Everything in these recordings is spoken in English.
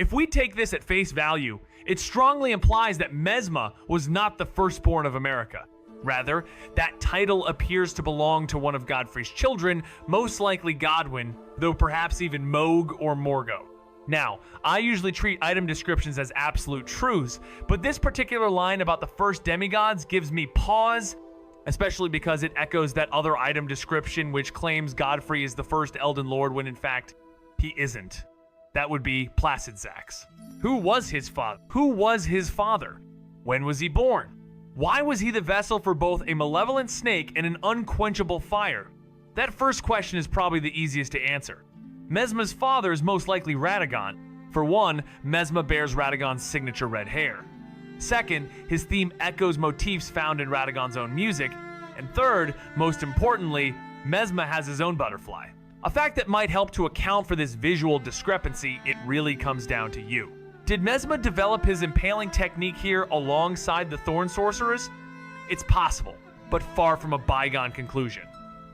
If we take this at face value, it strongly implies that Mesma was not the firstborn of America. Rather, that title appears to belong to one of Godfrey's children, most likely Godwin, though perhaps even Moog or Morgo. Now, I usually treat item descriptions as absolute truths, but this particular line about the first demigods gives me pause, especially because it echoes that other item description which claims Godfrey is the first Elden Lord when in fact he isn't. That would be Placid Zax. Who was his father? Who was his father? When was he born? Why was he the vessel for both a malevolent snake and an unquenchable fire? That first question is probably the easiest to answer. Mesma's father is most likely Radagon. For one, Mesma bears Radagon's signature red hair. Second, his theme echoes motifs found in Radagon's own music. And third, most importantly, Mesma has his own butterfly. A fact that might help to account for this visual discrepancy. It really comes down to you. Did Mesma develop his impaling technique here alongside the Thorn Sorceress? It's possible, but far from a bygone conclusion.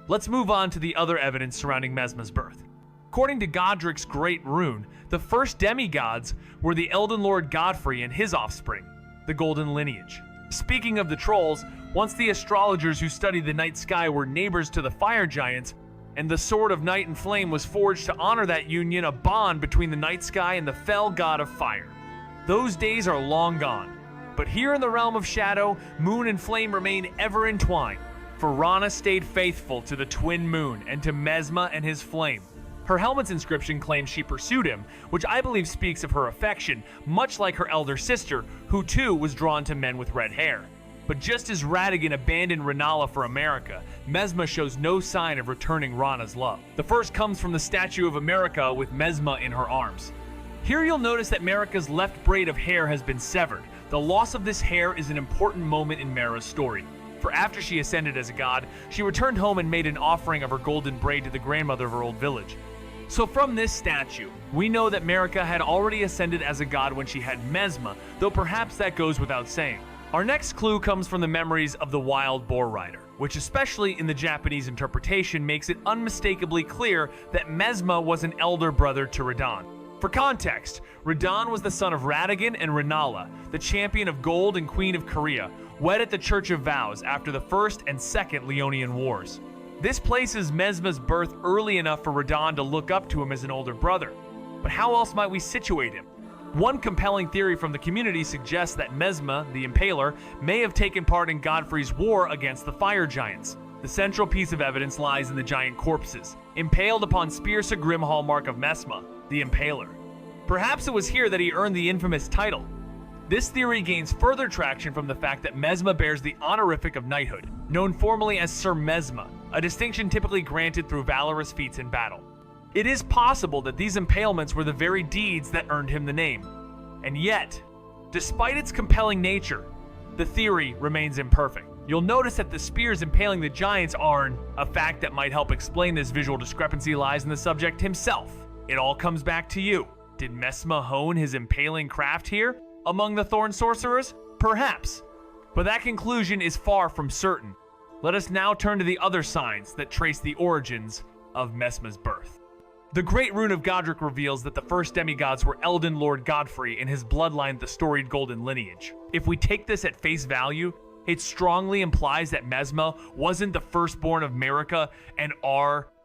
Let's move on to the other evidence surrounding Mesma's birth. According to Godric's Great Rune, the first demigods were the Elden Lord Godfrey and his offspring, the Golden Lineage. Speaking of the trolls, once the astrologers who studied the night sky were neighbors to the fire giants, and the Sword of Night and Flame was forged to honor that union, a bond between the night sky and the fell god of fire. Those days are long gone, but here in the realm of shadow, moon and flame remain ever entwined, for Rana stayed faithful to the twin moon and to Mesma and his flame. Her helmet's inscription claims she pursued him, which I believe speaks of her affection, much like her elder sister, who too was drawn to men with red hair. But just as Radagon abandoned Renala for America, Mesma shows no sign of returning Rana's love. The first comes from the statue of America with Mesma in her arms. Here you'll notice that Marika's left braid of hair has been severed. The loss of this hair is an important moment in Mara's story. For after she ascended as a god, she returned home and made an offering of her golden braid to the grandmother of her old village. So from this statue, we know that Marika had already ascended as a god when she had Mesma, though perhaps that goes without saying. Our next clue comes from the memories of the Wild Boar Rider, which especially in the Japanese interpretation makes it unmistakably clear that Mesma was an elder brother to Radahn. For context, Radahn was the son of Radagon and Renala, the champion of gold and queen of Korea, wed at the Church of Vows after the First and Second Leonian Wars. This places Mesma's birth early enough for Radahn to look up to him as an older brother. But how else might we situate him? One compelling theory from the community suggests that Mesma, the Impaler, may have taken part in Godfrey's war against the fire giants. The central piece of evidence lies in the giant corpses, impaled upon Spears of Grim hallmark of Mesma, the Impaler. Perhaps it was here that he earned the infamous title. This theory gains further traction from the fact that Mesma bears the honorific of knighthood, known formally as Sir Mesma, a distinction typically granted through valorous feats in battle. It is possible that these impalements were the very deeds that earned him the name. And yet, despite its compelling nature, the theory remains imperfect. You'll notice that the spears impaling the giants aren't a fact that might help explain this visual discrepancy lies in the subject himself. It all comes back to you. Did Mesma hone his impaling craft here, among the Thorn Sorcerers? Perhaps. But that conclusion is far from certain. Let us now turn to the other signs that trace the origins of Mesma's birth. The Great Rune of Godric reveals that the first demigods were Elden Lord Godfrey and his bloodline the storied Golden Lineage. If we take this at face value, it strongly implies that Mesma wasn't the firstborn of Marika and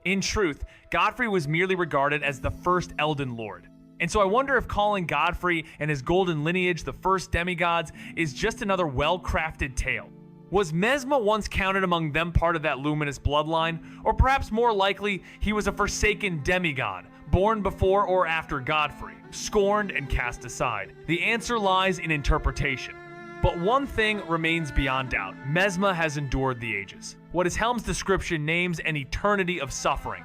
in truth, Godfrey was merely regarded as the first Elden Lord. And so I wonder if calling Godfrey and his Golden Lineage the first demigods is just another well-crafted tale. Was Mesma once counted among them part of that luminous bloodline? Or perhaps more likely, he was a forsaken demigod, born before or after Godfrey, scorned and cast aside? The answer lies in interpretation. But one thing remains beyond doubt. Mesma has endured the ages. What is Helm's description names an eternity of suffering.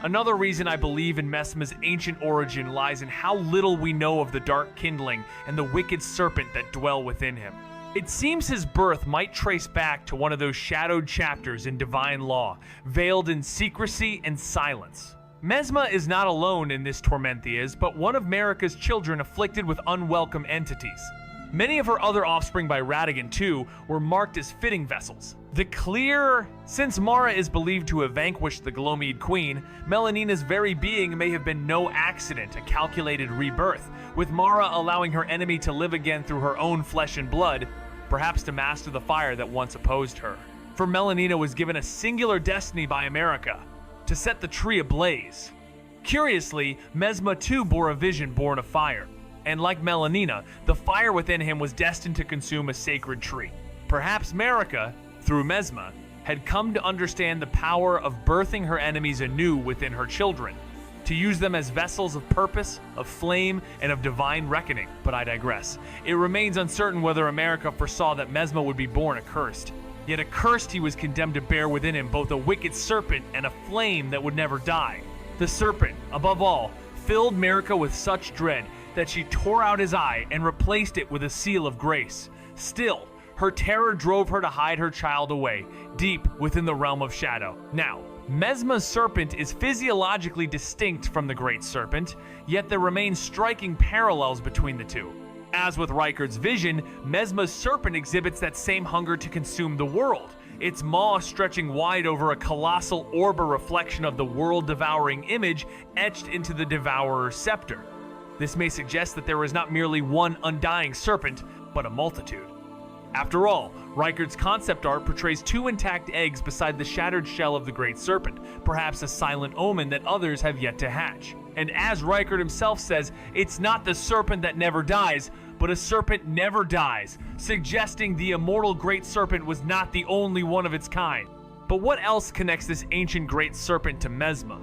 Another reason I believe in Mesma's ancient origin lies in how little we know of the dark kindling and the wicked serpent that dwell within him. It seems his birth might trace back to one of those shadowed chapters in divine law, veiled in secrecy and silence. Mesma is not alone in this Tormenthias, but one of Marika's children afflicted with unwelcome entities. Many of her other offspring by Radagon too were marked as fitting vessels. Since Mara is believed to have vanquished the Glomede Queen, Melanina's very being may have been no accident, a calculated rebirth, with Mara allowing her enemy to live again through her own flesh and blood, perhaps to master the fire that once opposed her. For Melanina was given a singular destiny by America, to set the tree ablaze. Curiously, Mesma too bore a vision born of fire, and like Melanina, the fire within him was destined to consume a sacred tree. Perhaps Marika, through Mesma, had come to understand the power of birthing her enemies anew within her children, to use them as vessels of purpose, of flame, and of divine reckoning. But I digress. It remains uncertain whether America foresaw that Mesma would be born accursed. Yet accursed, he was condemned to bear within him both a wicked serpent and a flame that would never die. The serpent, above all, filled Marika with such dread that she tore out his eye and replaced it with a seal of grace. Still, her terror drove her to hide her child away, deep within the realm of shadow. Now, Mesma's serpent is physiologically distinct from the Great Serpent, yet there remain striking parallels between the two. As with Reichard's vision, Mesma's serpent exhibits that same hunger to consume the world, its maw stretching wide over a colossal orb, a reflection of the world-devouring image etched into the Devourer's scepter. This may suggest that there is not merely one undying serpent, but a multitude. After all, Reichard's concept art portrays two intact eggs beside the shattered shell of the Great Serpent, perhaps a silent omen that others have yet to hatch. And as Reichard himself says, it's not the serpent that never dies, but a serpent never dies, suggesting the immortal Great Serpent was not the only one of its kind. But what else connects this ancient Great Serpent to Mesma?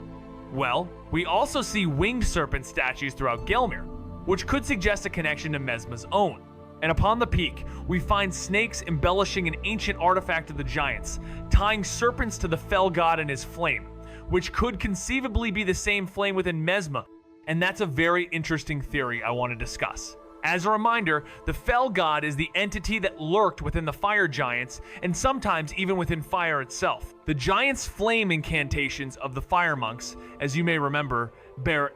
Well, we also see winged serpent statues throughout Gelmir, which could suggest a connection to Mesma's own. And upon the peak, we find snakes embellishing an ancient artifact of the giants, tying serpents to the fell god and his flame, which could conceivably be the same flame within Mesma, and that's a very interesting theory I want to discuss. As a reminder, the fell god is the entity that lurked within the fire giants, and sometimes even within fire itself. The giants' flame incantations of the fire monks, as you may remember, bear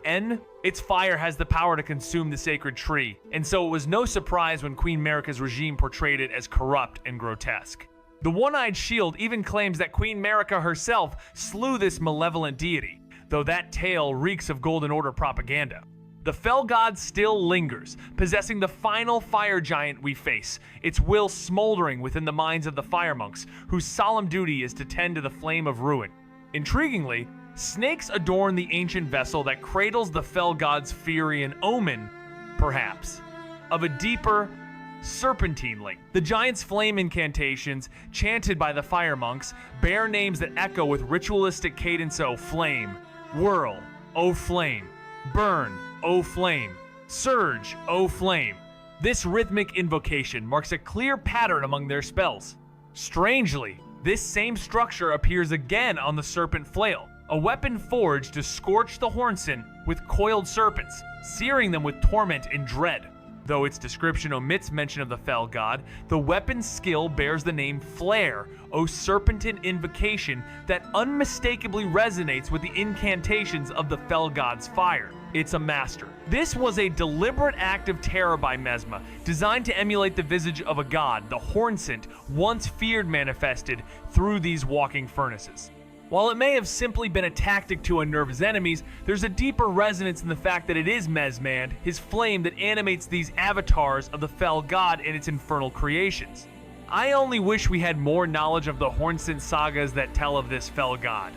its fire has the power to consume the sacred tree, and so it was no surprise when Queen Marika's regime portrayed it as corrupt and grotesque. The One-Eyed Shield even claims that Queen Marika herself slew this malevolent deity, though that tale reeks of Golden Order propaganda. The fell god still lingers, possessing the final fire giant we face, its will smoldering within the minds of the fire monks, whose solemn duty is to tend to the flame of ruin. Intriguingly, snakes adorn the ancient vessel that cradles the fell god's fury, and omen, perhaps, of a deeper, serpentine link. The giant's flame incantations, chanted by the fire monks, bear names that echo with ritualistic cadence: O flame, whirl, O flame, burn, O flame, surge, O flame. This rhythmic invocation marks a clear pattern among their spells. Strangely, this same structure appears again on the serpent flail, a weapon forged to scorch the Hornson with coiled serpents, searing them with torment and dread. Though its description omits mention of the fell god, the weapon's skill bears the name Flare, O serpentine invocation that unmistakably resonates with the incantations of the fell god's fire. It's a master. This was a deliberate act of terror by Mesma, designed to emulate the visage of a god, the Hornsent, once feared manifested through these walking furnaces. While it may have simply been a tactic to unnerve his enemies, there's a deeper resonance in the fact that it is Mesmand, his flame, that animates these avatars of the fell god and its infernal creations. I only wish we had more knowledge of the Hornsent sagas that tell of this fell god.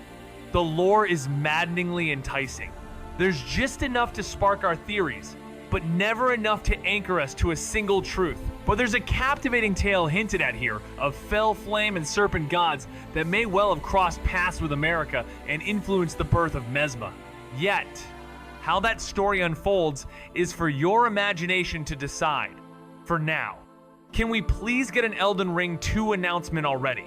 The lore is maddeningly enticing. There's just enough to spark our theories, but never enough to anchor us to a single truth. But there's a captivating tale hinted at here of fell flame and serpent gods that may well have crossed paths with America and influenced the birth of Mesma. Yet, how that story unfolds is for your imagination to decide. For now, can we please get an Elden Ring 2 announcement already?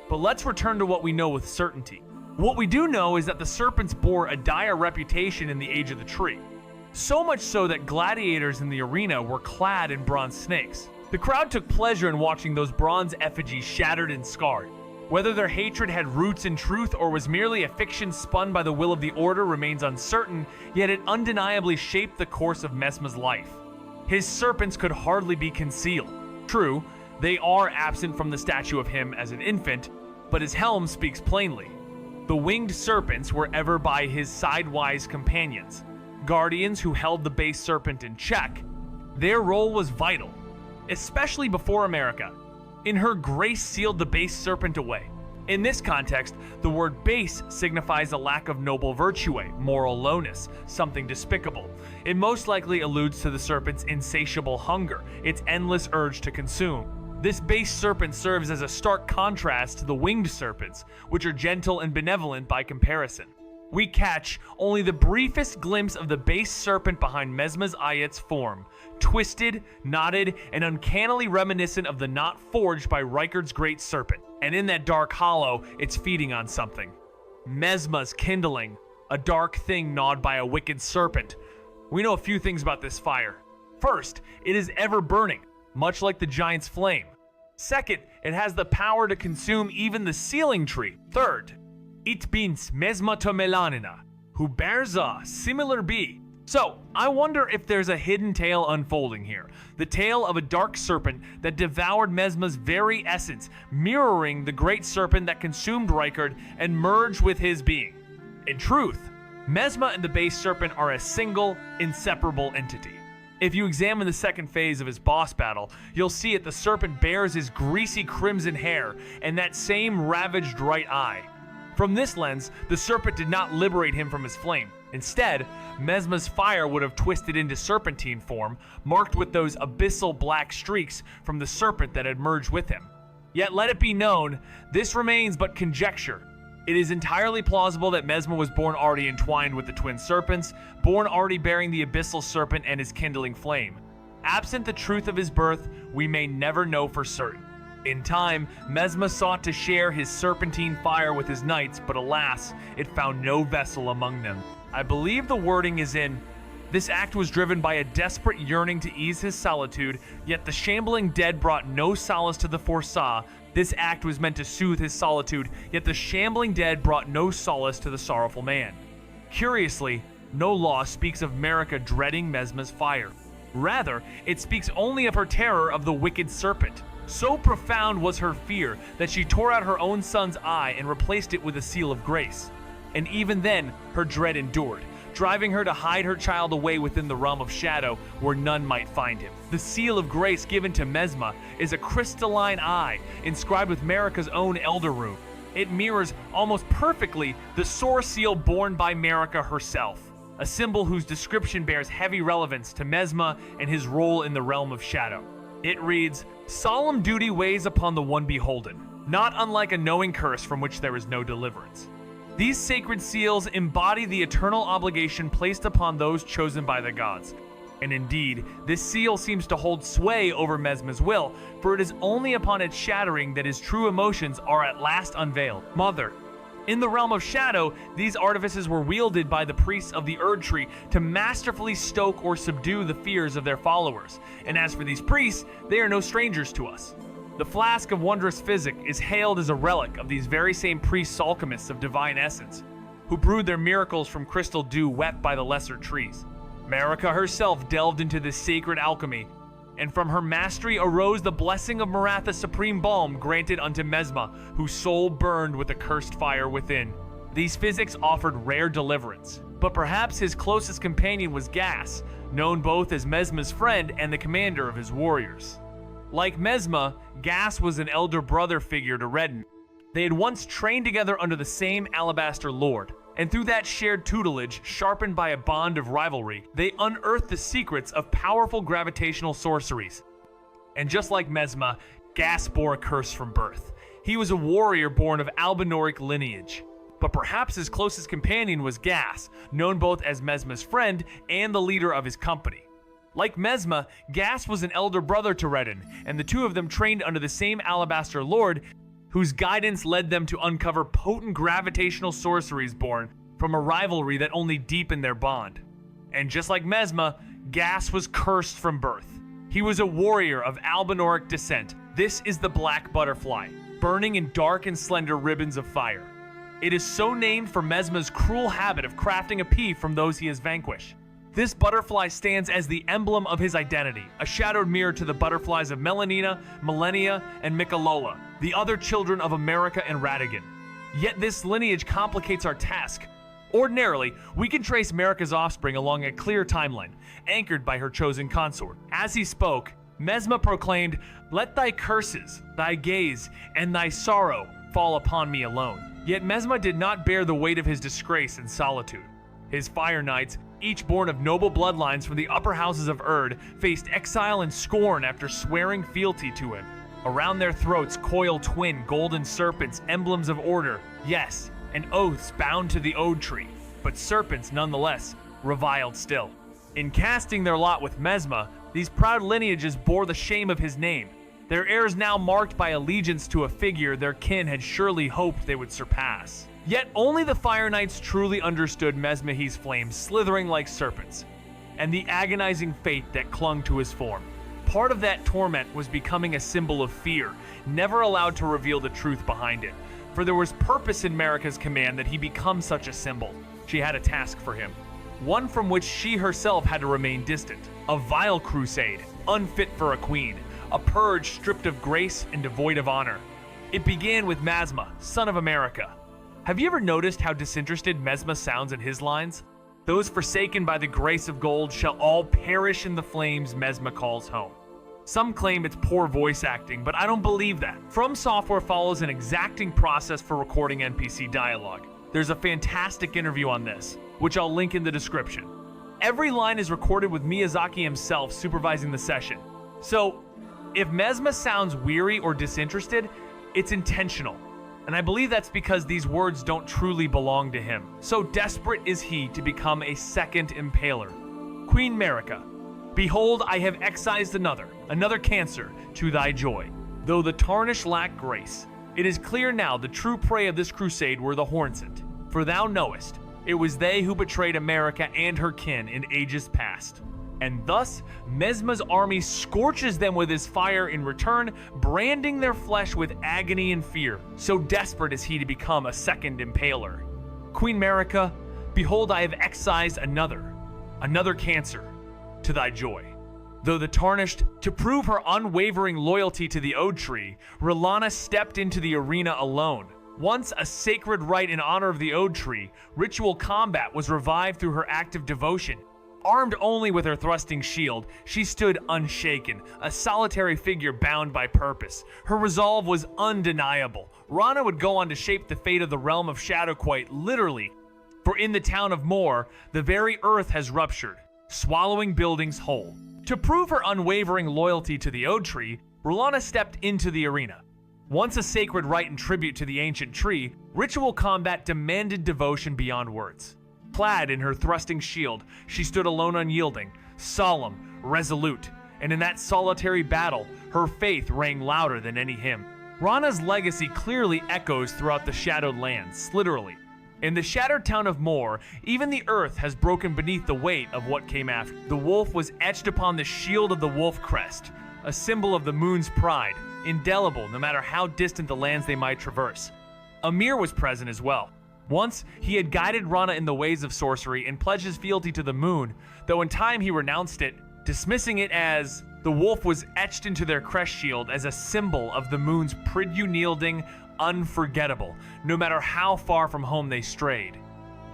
But let's return to what we know with certainty. What we do know is that the serpents bore a dire reputation in the Age of the Tree. So much so that gladiators in the arena were clad in bronze snakes. The crowd took pleasure in watching those bronze effigies shattered and scarred. Whether their hatred had roots in truth or was merely a fiction spun by the will of the Order remains uncertain, yet it undeniably shaped the course of Mesma's life. His serpents could hardly be concealed. True, They are absent from the statue of him as an infant, but his helm speaks plainly. The winged serpents were ever by his sidewise companions, guardians who held the base serpent in check. Their role was vital, especially before America. In her, grace sealed the base serpent away. In this context, the word base signifies a lack of noble virtue, moral lowness, something despicable. It most likely alludes to the serpent's insatiable hunger, its endless urge to consume. This base serpent serves as a stark contrast to the winged serpents, which are gentle and benevolent by comparison. We catch only the briefest glimpse of the base serpent behind Mesma's Ayet's form, twisted, knotted, and uncannily reminiscent of the knot forged by Rykard's great serpent. And in that dark hollow, it's feeding on something. Mesma's kindling, a dark thing gnawed by a wicked serpent. We know a few things about this fire. First, it is ever burning, much like the giant's flame. Second, it has the power to consume even the ceiling tree. Third, it binds Mesma to melanina, who bears a similar bee. So, I wonder if there's a hidden tale unfolding here. The tale of a dark serpent that devoured Mesma's very essence, mirroring the great serpent that consumed Rykard and merged with his being. In truth, Mesma and the base serpent are a single, inseparable entity. If you examine the second phase of his boss battle, you'll see the serpent bears his greasy crimson hair and that same ravaged right eye. From this lens, the serpent did not liberate him from his flame. Instead, Mesma's fire would have twisted into serpentine form, marked with those abyssal black streaks from the serpent that had merged with him. Yet let it be known, this remains but conjecture. It is entirely plausible that Mesma was born already entwined with the twin serpents, born already bearing the abyssal serpent and his kindling flame. Absent the truth of his birth, we may never know for certain. In time, Mesma sought to share his serpentine fire with his knights, but alas, it found no vessel among them. I believe the wording is in, this act was driven by a desperate yearning to ease his solitude, yet the shambling dead brought no solace to the foresaw. This act was meant to soothe his solitude, yet the shambling dead brought no solace to the sorrowful man. Curiously, no law speaks of Marika dreading Mesma's fire. Rather, it speaks only of her terror of the wicked serpent. So profound was her fear that she tore out her own son's eye and replaced it with a seal of grace. And even then, her dread endured, driving her to hide her child away within the realm of shadow where none might find him. The seal of grace given to Mesma is a crystalline eye inscribed with Marika's own elder rune. It mirrors almost perfectly the sore seal borne by Marika herself, a symbol whose description bears heavy relevance to Mesma and his role in the realm of shadow. It reads, solemn duty weighs upon the one beholden, not unlike a knowing curse from which there is no deliverance. These sacred seals embody the eternal obligation placed upon those chosen by the gods. And indeed, this seal seems to hold sway over Mesma's will, for it is only upon its shattering that his true emotions are at last unveiled. Mother. In the realm of shadow, these artifices were wielded by the priests of the Erd Tree to masterfully stoke or subdue the fears of their followers. And as for these priests, they are no strangers to us. The flask of wondrous physic is hailed as a relic of these very same priests alchemists of divine essence, who brewed their miracles from crystal dew wept by the lesser trees. Marika herself delved into this sacred alchemy, and from her mastery arose the blessing of Maratha's supreme balm granted unto Mesma, whose soul burned with the cursed fire within. These physics offered rare deliverance, but perhaps his closest companion was Gas, known both as Mesma's friend and the commander of his warriors. Like Mesma, Gas was an elder brother figure to Redden. They had once trained together under the same Alabaster Lord, and through that shared tutelage, sharpened by a bond of rivalry, they unearthed the secrets of powerful gravitational sorceries. And just like Mesma, Gas bore a curse from birth. He was a warrior born of Albinoric lineage. But perhaps his closest companion was Gas, known both as Mesma's friend and the leader of his company. Like Mesma, Gas was an elder brother to Redden, and the two of them trained under the same Alabaster Lord, whose guidance led them to uncover potent gravitational sorceries born from a rivalry that only deepened their bond. And just like Mesma, Gas was cursed from birth. He was a warrior of Albinoric descent. This is the Black Butterfly, burning in dark and slender ribbons of fire. It is so named for Mesma's cruel habit of crafting a pea from those he has vanquished. This butterfly stands as the emblem of his identity, a shadowed mirror to the butterflies of Melanina, Millennia, and Mikalola, the other children of America and Ratigan. Yet this lineage complicates our task. Ordinarily, we can trace Marika's offspring along a clear timeline, anchored by her chosen consort. As he spoke, Mesma proclaimed, "Let thy curses, thy gaze, and thy sorrow fall upon me alone." Yet Mesma did not bear the weight of his disgrace and solitude. His Fire Knights, each born of noble bloodlines from the upper houses of Erd, faced exile and scorn after swearing fealty to him. Around their throats coiled twin golden serpents, emblems of order, yes, and oaths bound to the Ode Tree, but serpents nonetheless, reviled still. In casting their lot with Mesma, these proud lineages bore the shame of his name, their heirs now marked by allegiance to a figure their kin had surely hoped they would surpass. Yet only the Fire Knights truly understood Mesmehi's flames slithering like serpents, and the agonizing fate that clung to his form. Part of that torment was becoming a symbol of fear, never allowed to reveal the truth behind it. For there was purpose in Marika's command that he become such a symbol. She had a task for him, one from which she herself had to remain distant. A vile crusade, unfit for a queen, a purge stripped of grace and devoid of honor. It began with Mesma, son of America. Have you ever noticed how disinterested Mesma sounds in his lines? Those forsaken by the grace of gold shall all perish in the flames Mesma calls home. Some claim it's poor voice acting, but I don't believe that. From Software follows an exacting process for recording NPC dialogue. There's a fantastic interview on this, which I'll link in the description. Every line is recorded with Miyazaki himself supervising the session. So, if Mesma sounds weary or disinterested, it's intentional. And I believe that's because these words don't truly belong to him. So desperate is he to become a second impaler. Queen Marika, behold, I have excised another cancer to thy joy. Though the tarnished lack grace, it is clear now the true prey of this crusade were the Hornsent. For thou knowest, it was they who betrayed America and her kin in ages past. And thus, Mesma's army scorches them with his fire in return, branding their flesh with agony and fear. So desperate is he to become a second impaler. Queen Marika, behold, I have excised another cancer to thy joy. Though the tarnished, to prove her unwavering loyalty to the Ode Tree, R'hllana stepped into the arena alone. Once a sacred rite in honor of the Ode Tree, ritual combat was revived through her active devotion. Armed only with her thrusting shield, she stood unshaken, a solitary figure bound by purpose. Her resolve was undeniable. Rana would go on to shape the fate of the realm of Shadow quite literally, for in the town of Mor, the very earth has ruptured, swallowing buildings whole. To prove her unwavering loyalty to the Ode Tree, R'hllana stepped into the arena. Once a sacred rite and tribute to the ancient tree, ritual combat demanded devotion beyond words. Clad in her thrusting shield, she stood alone unyielding, solemn, resolute, and in that solitary battle, her faith rang louder than any hymn. Rana's legacy clearly echoes throughout the shadowed lands, literally. In the shattered town of Mor, even the earth has broken beneath the weight of what came after. The wolf was etched upon the shield of the wolf crest, a symbol of the moon's pride, indelible no matter how distant the lands they might traverse. Ymir was present as well. Once, he had guided Rana in the ways of sorcery and pledged his fealty to the moon, though in time he renounced it, dismissing it as the wolf was etched into their crest shield as a symbol of the moon's prid-unyielding, unforgettable, no matter how far from home they strayed.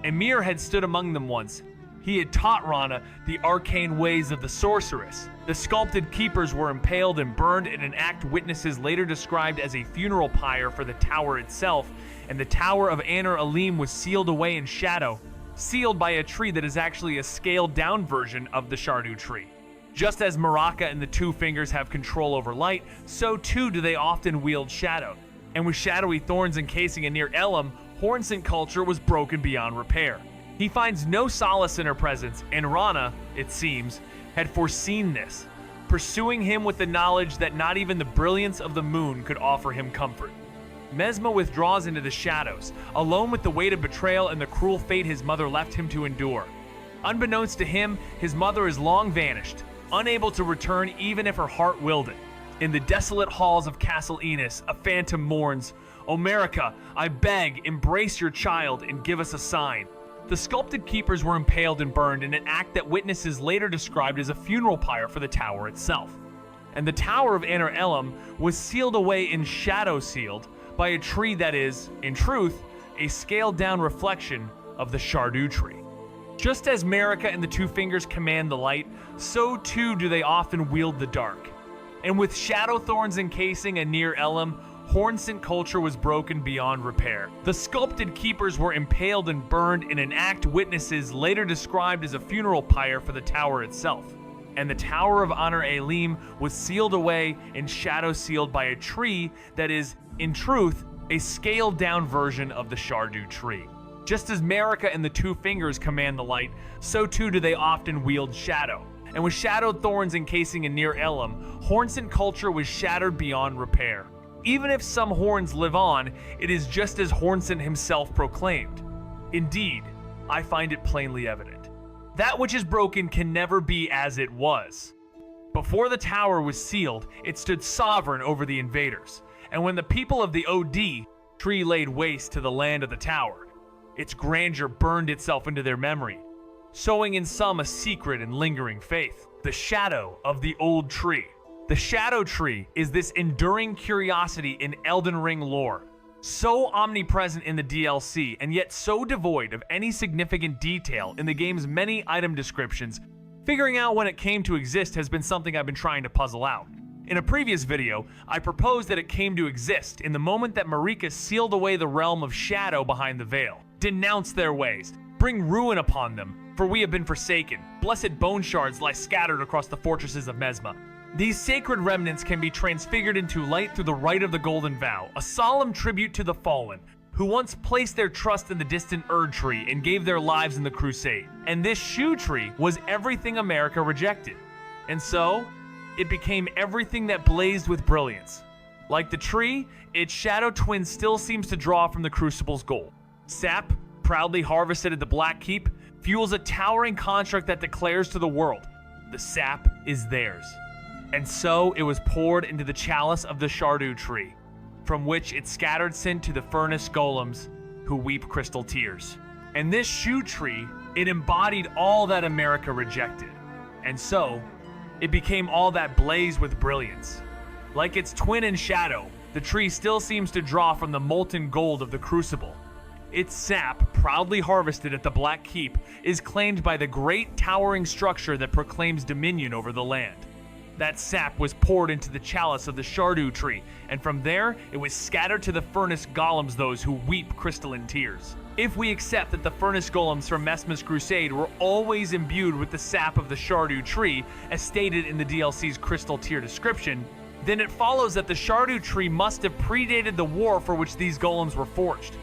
Ymir had stood among them once. He had taught Rana the arcane ways of the sorceress. The sculpted keepers were impaled and burned in an act witnesses later described as a funeral pyre for the tower itself, and the tower of Anar Alim was sealed away in shadow, sealed by a tree that is actually a scaled-down version of the Shardu tree. Just as Maraka and the Two Fingers have control over light, so too do they often wield shadow. And with shadowy thorns encasing Anar Elam, Hornsent culture was broken beyond repair. He finds no solace in her presence, and Rana, it seems, had foreseen this, pursuing him with the knowledge that not even the brilliance of the moon could offer him comfort. Mesma withdraws into the shadows, alone with the weight of betrayal and the cruel fate his mother left him to endure. Unbeknownst to him, his mother is long vanished, unable to return even if her heart willed it. In the desolate halls of Castle Enos, a phantom mourns, "O Marika, I beg, embrace your child and give us a sign." The sculpted keepers were impaled and burned in an act that witnesses later described as a funeral pyre for the tower itself. And the Tower of Elam was sealed away and shadow sealed by a tree that is, in truth, a scaled-down reflection of the Shardu tree. Just as Marika and the Two Fingers command the light, so too do they often wield the dark. And with shadow thorns encasing a near Elam, Hornsent culture was broken beyond repair. The sculpted keepers were impaled and burned in an act witnesses later described as a funeral pyre for the tower itself. And the Tower of Honor Elim was sealed away and shadow sealed by a tree that is, in truth, a scaled-down version of the Shardu tree. Just as Marika and the Two Fingers command the light, so too do they often wield shadow. And with shadowed thorns encasing a near Elam, Hornsent culture was shattered beyond repair. Even if some horns live on, it is just as Hornsent himself proclaimed. Indeed, I find it plainly evident. That which is broken can never be as it was. Before the tower was sealed, it stood sovereign over the invaders. And when the people of the OD tree laid waste to the land of the tower, its grandeur burned itself into their memory, sowing in some a secret and lingering faith. The shadow of the old tree. The Shadow Tree is this enduring curiosity in Elden Ring lore, so omnipresent in the DLC and yet so devoid of any significant detail in the game's many item descriptions. Figuring out when it came to exist has been something I've been trying to puzzle out. In a previous video, I proposed that it came to exist in the moment that Marika sealed away the realm of shadow behind the veil. Denounce their ways, bring ruin upon them, for we have been forsaken. Blessed bone shards lie scattered across the fortresses of Mesma. These sacred remnants can be transfigured into light through the rite of the Golden Vow, a solemn tribute to the fallen, who once placed their trust in the distant Erd Tree and gave their lives in the crusade. And this Shu Tree was everything America rejected. And so, it became everything that blazed with brilliance. Like the tree, its shadow twin still seems to draw from the Crucible's gold. Sap, proudly harvested at the Black Keep, fuels a towering construct that declares to the world, the sap is theirs. And so it was poured into the chalice of the Shardu tree, from which it scattered sent to the furnace golems who weep crystal tears. And this Shu tree, it embodied all that America rejected. And so, it became all that blazed with brilliance. Like its twin in shadow, the tree still seems to draw from the molten gold of the Crucible. Its sap, proudly harvested at the Black Keep, is claimed by the great towering structure that proclaims dominion over the land. That sap was poured into the chalice of the Shardu tree, and from there, it was scattered to the furnace golems, those who weep crystalline tears. If we accept that the furnace golems from Mesma's crusade were always imbued with the sap of the Shardu tree, as stated in the DLC's crystal tear description, then it follows that the Shardu tree must have predated the war for which these golems were forged.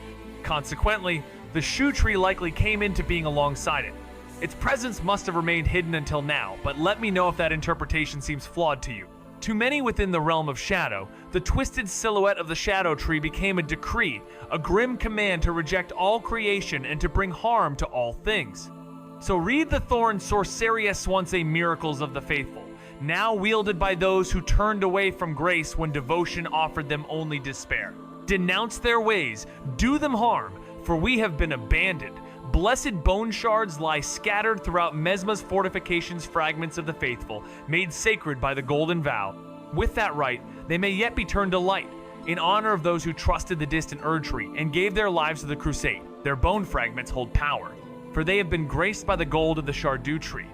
Consequently, the Shu tree likely came into being alongside it. Its presence must have remained hidden until now, but let me know if that interpretation seems flawed to you. To many within the realm of shadow, the twisted silhouette of the Shadow Tree became a decree, a grim command to reject all creation and to bring harm to all things. So read the thorn Sorceria Swansea miracles of the faithful, now wielded by those who turned away from grace when devotion offered them only despair. Denounce their ways, do them harm, for we have been abandoned. Blessed bone shards lie scattered throughout Mesma's fortifications, fragments of the faithful, made sacred by the Golden Vow. With that right, they may yet be turned to light, in honor of those who trusted the distant Erd Tree and gave their lives to the crusade. Their bone fragments hold power, for they have been graced by the gold of the Shardu Tree.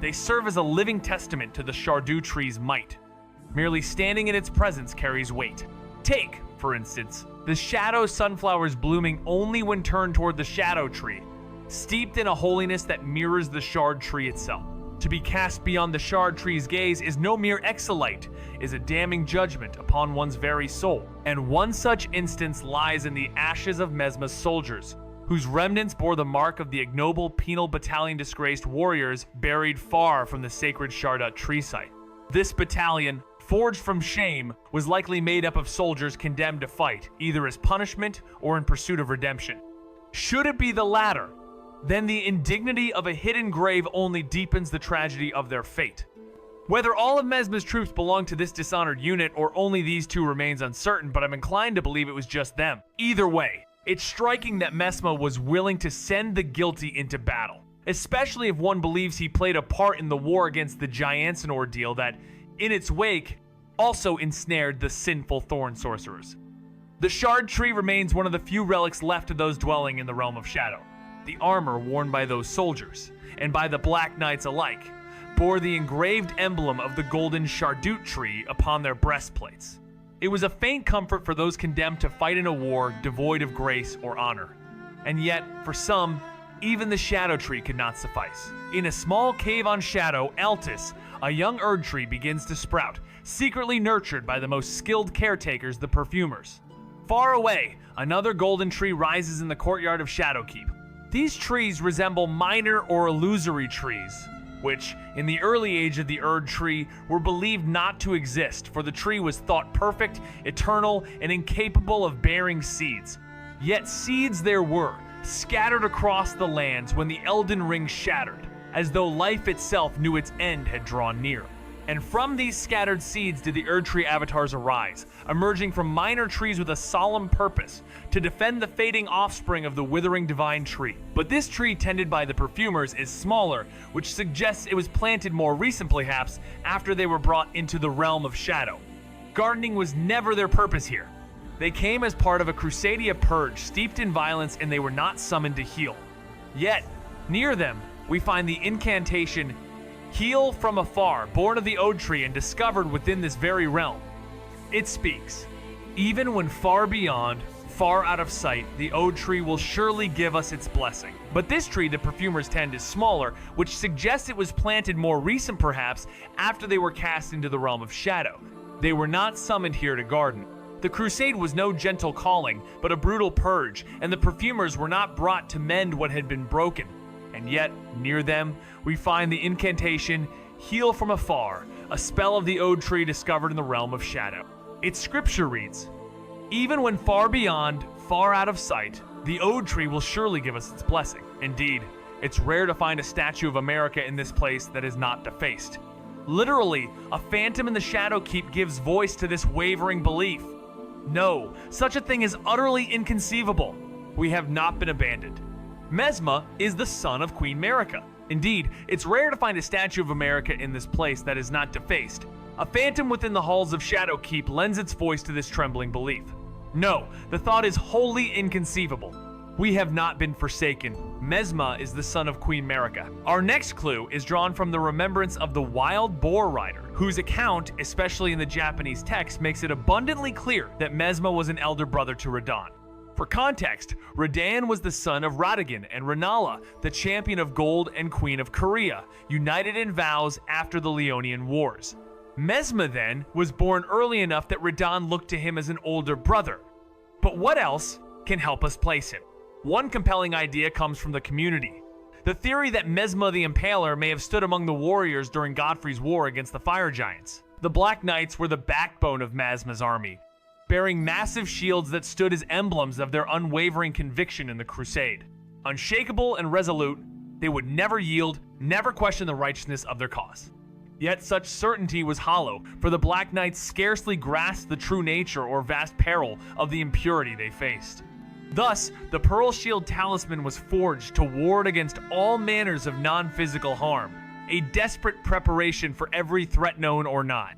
They serve as a living testament to the Shardu Tree's might. Merely standing in its presence carries weight. Take, for instance, the shadow sunflowers blooming only when turned toward the Shadow Tree, steeped in a holiness that mirrors the Shard Tree itself. To be cast beyond the Shard Tree's gaze is no mere exolite, is a damning judgment upon one's very soul. And one such instance lies in the ashes of Mesma's soldiers, whose remnants bore the mark of the ignoble penal battalion disgraced warriors buried far from the sacred Shardut tree site. This battalion, forged from shame, was likely made up of soldiers condemned to fight, either as punishment or in pursuit of redemption. Should it be the latter, then the indignity of a hidden grave only deepens the tragedy of their fate. Whether all of Mesma's troops belong to this dishonored unit or only these two remains uncertain, but I'm inclined to believe it was just them. Either way, It's striking that Mesma was willing to send the guilty into battle, especially if one believes he played a part in the war against the giants, an ordeal that, in its wake, also ensnared the sinful thorn sorcerers. The shard tree remains one of the few relics left of those dwelling in the realm of shadow. The armor worn by those soldiers, and by the Black Knights alike, bore the engraved emblem of the golden shardut tree upon their breastplates. It was a faint comfort for those condemned to fight in a war devoid of grace or honor. And yet, for some, even the shadow tree could not suffice. In a small cave on Shadow, Altus, a young Erd tree begins to sprout, secretly nurtured by the most skilled caretakers, the perfumers. Far away, another golden tree rises in the courtyard of Shadowkeep. These trees resemble minor or illusory trees, which, in the early age of the Erd tree, were believed not to exist, for the tree was thought perfect, eternal, and incapable of bearing seeds. Yet seeds there were, scattered across the lands when the Elden ring shattered, as though life itself knew its end had drawn near. And from these scattered seeds did the Erd tree avatars arise, emerging from minor trees with a solemn purpose, to defend the fading offspring of the withering divine tree. But this tree tended by the perfumers is smaller, which suggests it was planted more recent perhaps after they were brought into the realm of shadow. Gardening was never their purpose here. They came as part of a Crusadia purge steeped in violence, and they were not summoned to heal. Yet, near them, we find the incantation Heal from Afar, born of the Ode tree and discovered within this very realm. It speaks, even when far beyond, far out of sight, the Ode tree will surely give us its blessing. But this tree the perfumers tend is smaller, which suggests it was planted more recent perhaps after they were cast into the realm of shadow. They were not summoned here to garden. The crusade was no gentle calling, but a brutal purge, and the perfumers were not brought to mend what had been broken. And yet, near them, we find the incantation, Heal from Afar, a spell of the Ode tree discovered in the realm of shadow. Its scripture reads, even when far beyond, far out of sight, the Ode tree will surely give us its blessing. Indeed, it's rare to find a statue of America in this place that is not defaced. Literally, a phantom in the Shadowkeep gives voice to this wavering belief. No, such a thing is utterly inconceivable. We have not been abandoned. Mesma is the son of Queen Marika. Indeed, it's rare to find a statue of America in this place that is not defaced. A phantom within the halls of Shadowkeep lends its voice to this trembling belief. No, the thought is wholly inconceivable. We have not been forsaken. Mesma is the son of Queen Marika. Our next clue is drawn from the remembrance of the Wild Boar Rider, whose account, especially in the Japanese text, makes it abundantly clear that Mesma was an elder brother to Radahn. For context, Radahn was the son of Radagon and Rennala, the champion of gold and queen of Korea, united in vows after the Leonian Wars. Mesma then was born early enough that Radahn looked to him as an older brother. But what else can help us place him? One compelling idea comes from the community. The theory that Mesma the Impaler may have stood among the warriors during Godfrey's war against the Fire Giants. The Black Knights were the backbone of Mesma's army, bearing massive shields that stood as emblems of their unwavering conviction in the crusade. Unshakable and resolute, they would never yield, never question the righteousness of their cause. Yet such certainty was hollow, for the Black Knights scarcely grasped the true nature or vast peril of the impurity they faced. Thus, the Pearl Shield Talisman was forged to ward against all manners of non-physical harm, a desperate preparation for every threat known or not.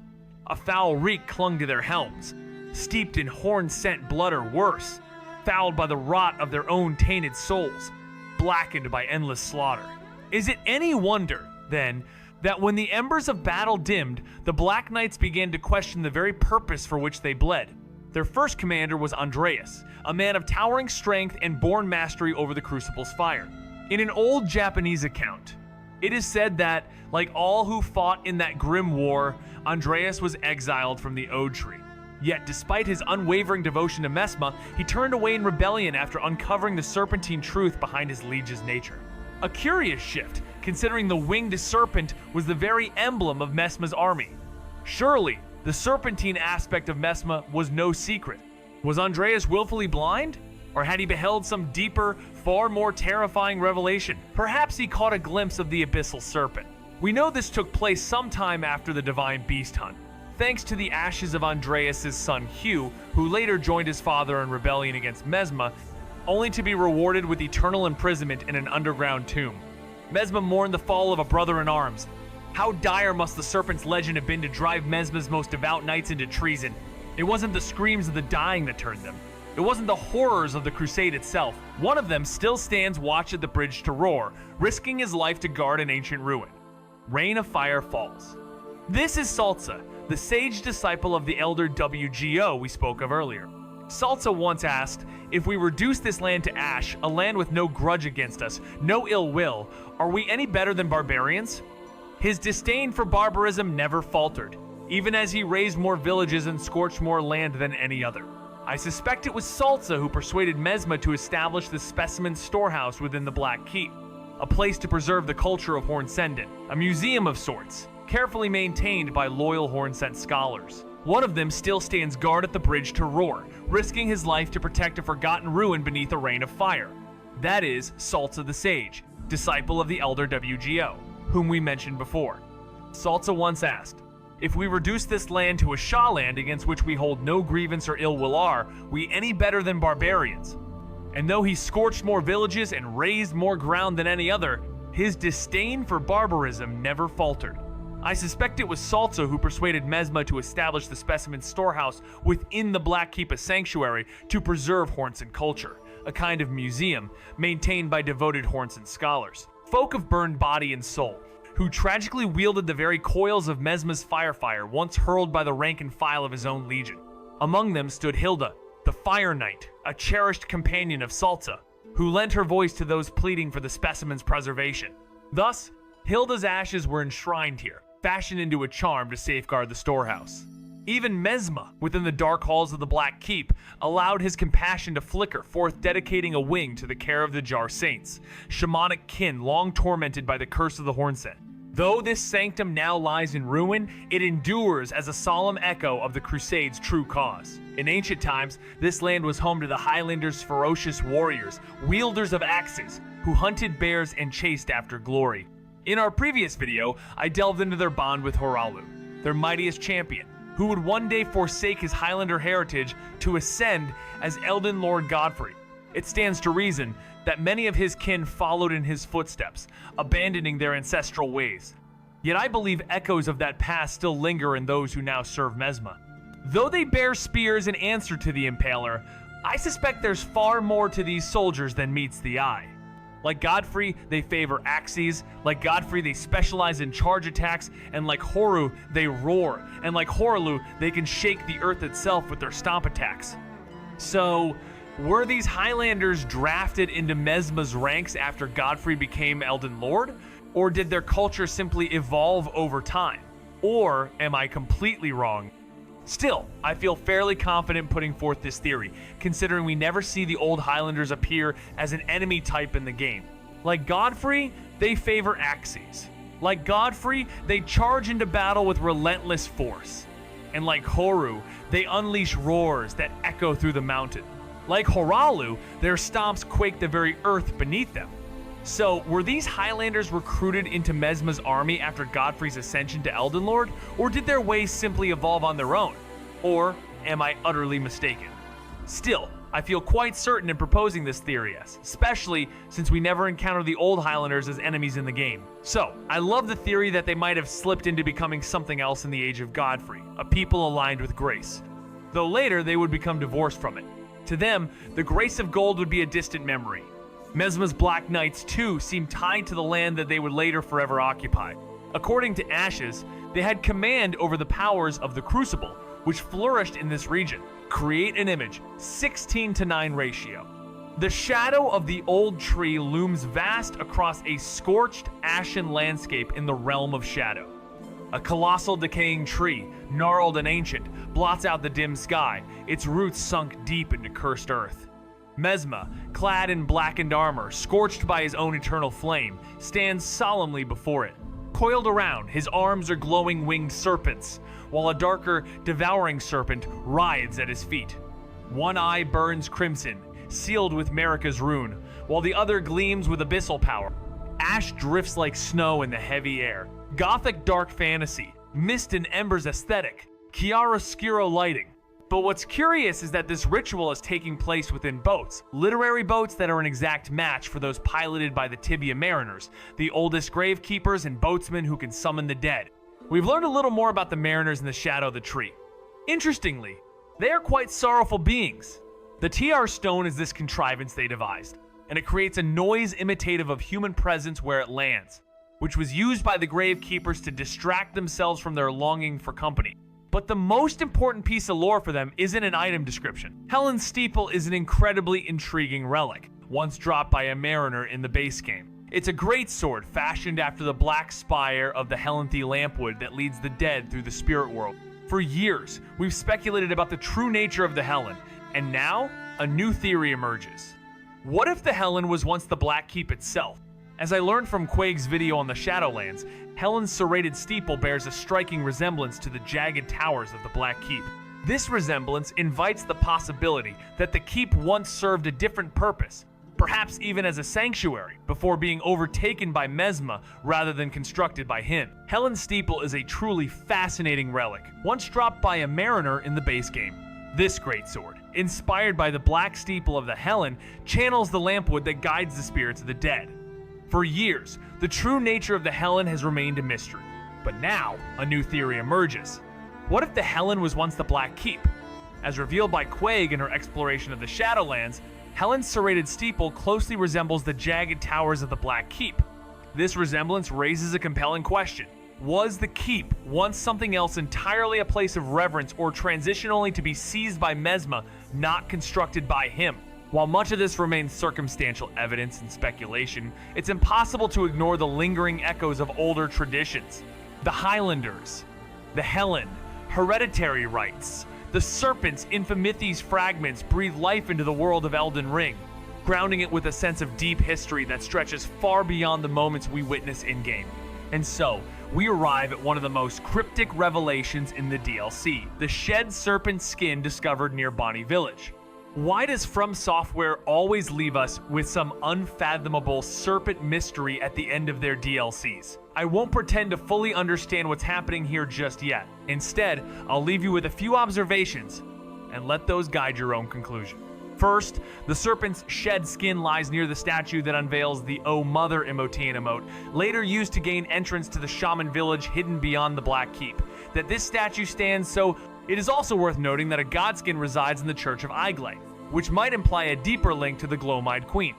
A foul reek clung to their helms, steeped in horn-scent blood or worse, fouled by the rot of their own tainted souls, blackened by endless slaughter. Is it any wonder, then, that when the embers of battle dimmed, the Black Knights began to question the very purpose for which they bled? Their first commander was Andreas, a man of towering strength and born mastery over the Crucible's fire. In an old Japanese account, it is said that, like all who fought in that grim war, Andreas was exiled from the Ode tree. Yet, despite his unwavering devotion to Mesma, he turned away in rebellion after uncovering the serpentine truth behind his liege's nature. A curious shift, considering the winged serpent was the very emblem of Mesma's army. Surely, the serpentine aspect of Mesma was no secret. Was Andreas willfully blind? Or had he beheld some deeper, far more terrifying revelation? Perhaps he caught a glimpse of the abyssal serpent. We know this took place sometime after the divine beast hunt, thanks to the ashes of Andreas' son Hugh, who later joined his father in rebellion against Mesma. only to be rewarded with eternal imprisonment in an underground tomb. Mesma mourned the fall of a brother in arms. How dire must the serpent's legend have been to drive Mesma's most devout knights into treason. It wasn't the screams of the dying that turned them. It wasn't the horrors of the crusade itself. One of them still stands watch at the bridge to Roar, risking his life to guard an ancient ruin. Rain of Fire falls. This is Salsa, the sage disciple of the elder WGO we spoke of earlier. Salsa once asked, if we reduce this land to ash, a land with no grudge against us, no ill will, are we any better than barbarians? His disdain for barbarism never faltered, even as he razed more villages and scorched more land than any other. I suspect it was Salsa who persuaded Mesma to establish the specimen storehouse within the Black Keep, a place to preserve the culture of Hornsenden, a museum of sorts, carefully maintained by loyal Hornsent scholars. One of them still stands guard at the bridge to Roar, risking his life to protect a forgotten ruin beneath a rain of fire. That is Salsa the Sage, disciple of the elder WGO, whom we mentioned before. Salsa once asked, if we reduce this land to a Shah land against which we hold no grievance or ill will, are we any better than barbarians? And though he scorched more villages and razed more ground than any other, his disdain for barbarism never faltered. I suspect it was Salsa who persuaded Mesma to establish the specimen storehouse within the Black Keep, a sanctuary to preserve Hornsent culture, a kind of museum maintained by devoted Hornsent scholars, folk of burned body and soul, who tragically wielded the very coils of Mesma's fire once hurled by the rank and file of his own legion. Among them stood Hilda, the Fire Knight, a cherished companion of Salsa, who lent her voice to those pleading for the specimen's preservation. Thus, Hilda's ashes were enshrined here, fashioned into a charm to safeguard the storehouse. Even Mesma, within the dark halls of the Black Keep, allowed his compassion to flicker forth, dedicating a wing to the care of the Jar Saints, shamanic kin long tormented by the curse of the Hornsent. Though this sanctum now lies in ruin, it endures as a solemn echo of the Crusade's true cause. In ancient times, this land was home to the Highlanders' ferocious warriors, wielders of axes, who hunted bears and chased after glory. In our previous video, I delved into their bond with Horalu, their mightiest champion, who would one day forsake his Highlander heritage to ascend as Elden Lord Godfrey. It stands to reason that many of his kin followed in his footsteps, abandoning their ancestral ways. Yet I believe echoes of that past still linger in those who now serve Mesma. Though they bear spears in answer to the Impaler, I suspect there's far more to these soldiers than meets the eye. Like Godfrey, they favor axes. Like Godfrey, they specialize in charge attacks. And like Horu, they roar. And like Horalu, they can shake the earth itself with their stomp attacks. So, were these Highlanders drafted into Mesma's ranks after Godfrey became Elden Lord? Or did their culture simply evolve over time? Or am I completely wrong? Still, I feel fairly confident putting forth this theory, considering we never see the old Highlanders appear as an enemy type in the game. Like Godfrey, they favor axes. Like Godfrey, they charge into battle with relentless force. And like Horu, they unleash roars that echo through the mountain. Like Horalu, their stomps quake the very earth beneath them. So, were these Highlanders recruited into Mesma's army after Godfrey's ascension to Elden Lord, or did their ways simply evolve on their own? Or am I utterly mistaken? Still, I feel quite certain in proposing this theory, especially since we never encounter the old Highlanders as enemies in the game. So, I love the theory that they might have slipped into becoming something else in the Age of Godfrey, a people aligned with grace. Though later they would become divorced from it. To them, the grace of gold would be a distant memory. Mesma's Black Knights, too, seemed tied to the land that they would later forever occupy. According to Ashes, they had command over the powers of the Crucible, which flourished in this region. Create an image, 16:9 ratio. The shadow of the old tree looms vast across a scorched, ashen landscape in the realm of shadow. A colossal decaying tree, gnarled and ancient, blots out the dim sky, its roots sunk deep into cursed earth. Mesma, clad in blackened armor, scorched by his own eternal flame, stands solemnly before it. Coiled around, his arms are glowing winged serpents, while a darker, devouring serpent writhes at his feet. One eye burns crimson, sealed with Marika's rune, while the other gleams with abyssal power. Ash drifts like snow in the heavy air. Gothic dark fantasy, mist and embers aesthetic, chiaroscuro lighting. But what's curious is that this ritual is taking place within boats, literary boats that are an exact match for those piloted by the Tibia mariners, the oldest gravekeepers and boatsmen who can summon the dead. We've learned a little more about the mariners in the shadow of the tree. Interestingly, they are quite sorrowful beings. The TR stone is this contrivance they devised, and it creates a noise imitative of human presence where it lands, which was used by the gravekeepers to distract themselves from their longing for company. But the most important piece of lore for them isn't an item description. Helen's steeple is an incredibly intriguing relic, once dropped by a mariner in the base game. It's a great sword fashioned after the black spire of the Helenthy lampwood that leads the dead through the spirit world. For years, we've speculated about the true nature of the Helen, and now a new theory emerges. What if the Helen was once the Black Keep itself? As I learned from Quaig's video on the Shadowlands, Helen's serrated steeple bears a striking resemblance to the jagged towers of the Black Keep. This resemblance invites the possibility that the keep once served a different purpose, perhaps even as a sanctuary, before being overtaken by Mesma rather than constructed by him. Helen's steeple is a truly fascinating relic, once dropped by a mariner in the base game. This greatsword, inspired by the black steeple of the Helen, channels the lampwood that guides the spirits of the dead. For years, the true nature of the Helen has remained a mystery, but now a new theory emerges. What if the Helen was once the Black Keep? As revealed by Quaig in her exploration of the Shadowlands, Helen's serrated steeple closely resembles the jagged towers of the Black Keep. This resemblance raises a compelling question. Was the keep once something else entirely a place of reverence or transition only to be seized by Mesma, not constructed by him? While much of this remains circumstantial evidence and speculation, it's impossible to ignore the lingering echoes of older traditions. The Highlanders, the Helen, hereditary rights, the serpents in Famithi's fragments breathe life into the world of Elden Ring, grounding it with a sense of deep history that stretches far beyond the moments we witness in-game. And so, we arrive at one of the most cryptic revelations in the DLC, the shed serpent skin discovered near Bonnie Village. Why does From Software always leave us with some unfathomable serpent mystery at the end of their DLCs? I won't pretend to fully understand what's happening here just yet. Instead, I'll leave you with a few observations and let those guide your own conclusion. First, the serpent's shed skin lies near the statue that unveils the "Oh Mother" Emotean emote, later used to gain entrance to the shaman village hidden beyond the Black Keep. That this statue stands so. It is also worth noting that a godskin resides in the Church of Iglay, which might imply a deeper link to the Glowmide Queen.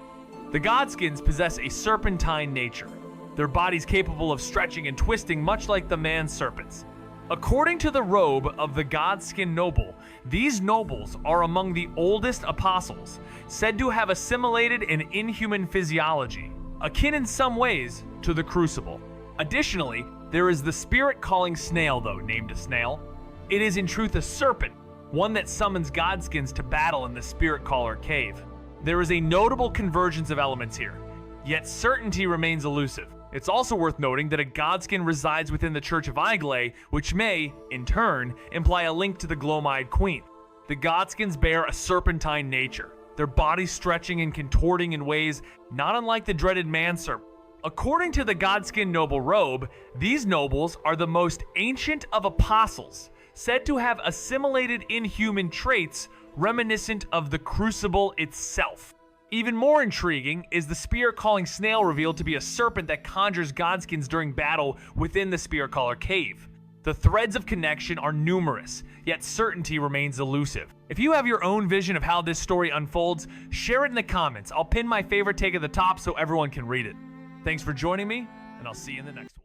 The godskins possess a serpentine nature, their bodies capable of stretching and twisting much like the man-serpents. According to the robe of the godskin noble, these nobles are among the oldest apostles, said to have assimilated an inhuman physiology, akin in some ways to the Crucible. Additionally, there is the spirit-calling snail, though named a snail. It is in truth a serpent, one that summons godskins to battle in the Spirit Caller cave. There is a notable convergence of elements here, yet certainty remains elusive. It's also worth noting that a godskin resides within the Church of Iglay, which may, in turn, imply a link to the Glowmide Queen. The godskins bear a serpentine nature, their bodies stretching and contorting in ways not unlike the dreaded man-serpent. According to the godskin noble robe, these nobles are the most ancient of apostles, said to have assimilated inhuman traits reminiscent of the Crucible itself. Even more intriguing is the spirit-calling snail revealed to be a serpent that conjures godskins during battle within the Spirit Caller cave. The threads of connection are numerous, yet certainty remains elusive. If you have your own vision of how this story unfolds, share it in the comments. I'll pin my favorite take at the top so everyone can read it. Thanks for joining me, and I'll see you in the next one.